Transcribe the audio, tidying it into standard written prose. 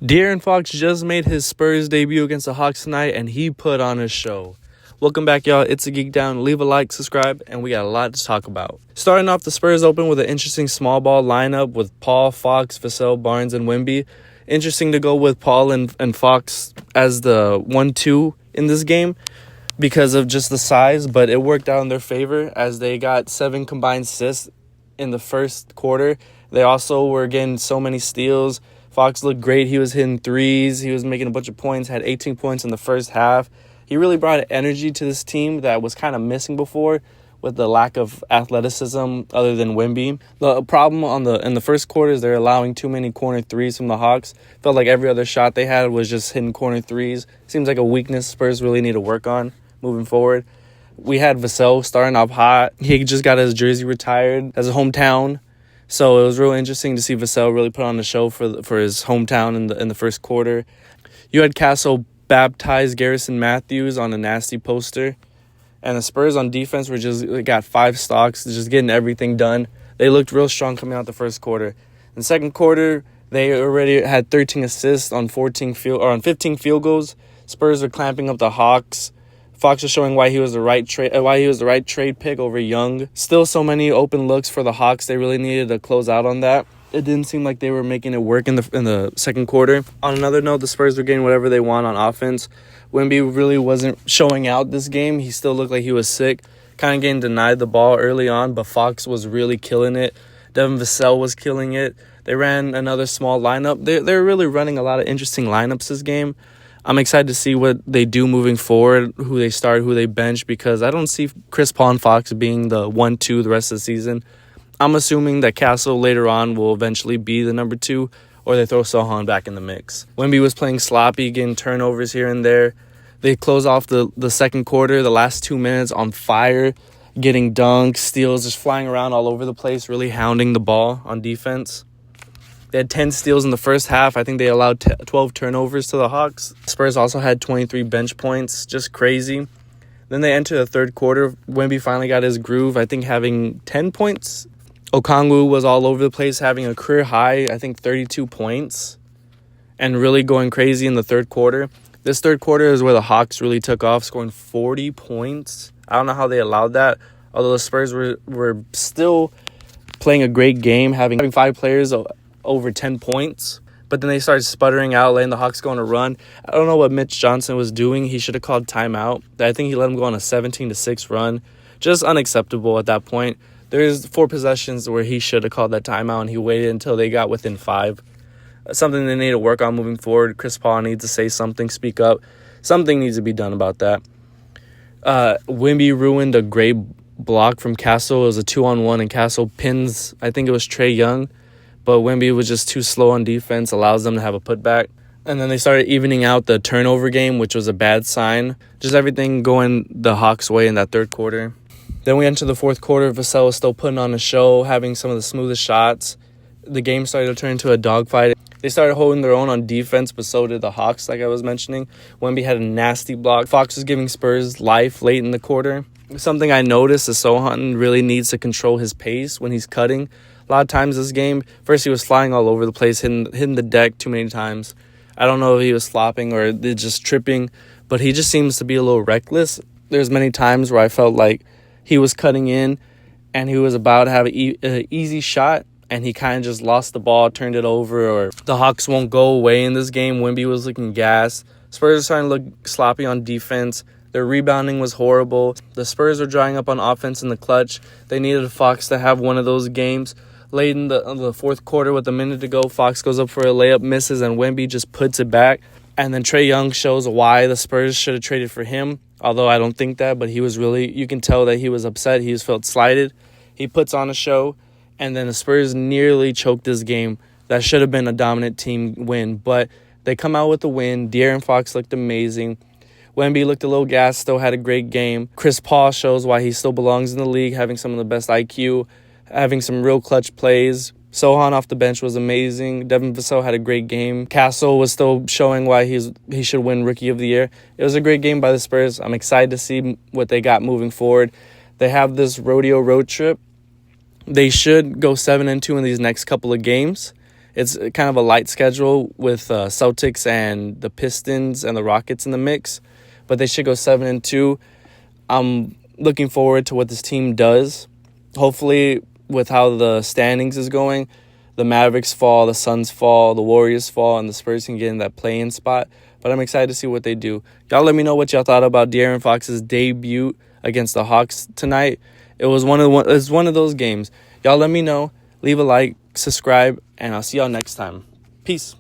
De'Aaron Fox just made his Spurs debut against the Hawks tonight, and he put on a show. Welcome back, y'all. It's a Geek Down. Leave a like, subscribe, and we got a lot to talk about. Starting off, the Spurs open with an interesting small ball lineup with Paul, Fox, Vassell, Barnes, and Wemby. Interesting to go with Paul and Fox as the 1-2 in this game because of just the size, but it worked out in their favor as they got 7 combined assists in the first quarter. They also were getting so many steals. Fox looked great. He was hitting threes. He was making a bunch of points, had 18 points in the first half. He really brought energy to this team that was kind of missing before with the lack of athleticism other than Wemby. The problem in the first quarter is they're allowing too many corner threes from the Hawks. Felt like every other shot they had was just hitting corner threes. Seems like a weakness Spurs really need to work on moving forward. We had Vassell starting off hot. He just got his jersey retired as a hometown. So it was real interesting to see Vassell really put on the show for his hometown in the first quarter. You had Castle baptize Garrison Matthews on a nasty poster. And the Spurs on defense got 5 stocks, just getting everything done. They looked real strong coming out the first quarter. In the second quarter, they already had 13 assists on 15 field goals. Spurs are clamping up the Hawks. Fox was showing why he was the right trade pick over Young. Still so many open looks for the Hawks. They really needed to close out on that. It didn't seem like they were making it work in the second quarter. On another note, the Spurs were getting whatever they want on offense. Wemby really wasn't showing out this game. He still looked like he was sick, kind of getting denied the ball early on, but Fox was really killing it. Devin Vassell was killing it. They ran another small lineup. They're really running a lot of interesting lineups this game. I'm excited to see what they do moving forward, who they start, who they bench, because I don't see Chris Paul and Fox being the 1-2 the rest of the season. I'm assuming that Castle later on will eventually be the number 2, or they throw Sochan back in the mix. Wemby was playing sloppy, getting turnovers here and there. They close off the second quarter, the last 2 minutes on fire, getting dunks, steals, just flying around all over the place, really hounding the ball on defense. They had 10 steals in the first half. I think they allowed 12 turnovers to the Hawks. Spurs also had 23 bench points. Just crazy. Then they enter the third quarter. Wemby finally got his groove, I think having 10 points. Okongwu was all over the place, having a career high, I think 32 points, and really going crazy in the third quarter. This third quarter is where the Hawks really took off, scoring 40 points. I don't know how they allowed that, although the Spurs were still playing a great game, having 5 players over 10 points. But then they started sputtering out, letting the Hawks go on a run. I don't know what Mitch Johnson was doing. He should have called timeout. I think he let him go on a 17-6 run. Just unacceptable at that point. There's 4 possessions where he should have called that timeout, and he waited until they got within 5. Something they need to work on moving forward. Chris Paul needs to say something, speak up. Something needs to be done about that. Wemby ruined a great block from Castle. It was a 2-on-1, and Castle pins, I think it was Trae Young. But Wemby was just too slow on defense, allows them to have a putback. And then they started evening out the turnover game, which was a bad sign. Just everything going the Hawks' way in that third quarter. Then we enter the fourth quarter. Vassell was still putting on a show, having some of the smoothest shots. The game started to turn into a dogfight. They started holding their own on defense, but so did the Hawks, like I was mentioning. Wemby had a nasty block. Fox was giving Spurs life late in the quarter. Something I noticed is Sochan really needs to control his pace when he's cutting. A lot of times this game, first he was flying all over the place, hitting the deck too many times. I don't know if he was flopping or just tripping, but he just seems to be a little reckless. There's many times where I felt like he was cutting in and he was about to have an easy shot, and he kind of just lost the ball, turned it over, or the Hawks won't go away in this game. Wemby was looking gassed. Spurs are starting to look sloppy on defense. Their rebounding was horrible. The Spurs are drying up on offense in the clutch. They needed Fox to have one of those games. Late in the fourth quarter with a minute to go, Fox goes up for a layup, misses, and Wemby just puts it back. And then Trae Young shows why the Spurs should have traded for him, although I don't think that, but he was really, you can tell that he was upset. He just felt slighted. He puts on a show, and then the Spurs nearly choked this game. That should have been a dominant team win, but they come out with the win. De'Aaron Fox looked amazing. Wemby looked a little gassed, still had a great game. Chris Paul shows why he still belongs in the league, having some of the best IQ, having some real clutch plays. Sochan off the bench was amazing. Devin Vassell had a great game. Castle was still showing why he should win Rookie of the Year. It was a great game by the Spurs. I'm excited to see what they got moving forward. They have this rodeo road trip. They should go 7-2 in these next couple of games. It's kind of a light schedule with Celtics and the Pistons and the Rockets in the mix, but they should go 7-2. I'm looking forward to what this team does. Hopefully, with how the standings is going, the Mavericks fall, the Suns fall, the Warriors fall, and the Spurs can get in that play-in spot. But I'm excited to see what they do. Y'all let me know what y'all thought about De'Aaron Fox's debut against the Hawks tonight. It was one of those games. Y'all let me know. Leave a like, subscribe, and I'll see y'all next time. Peace.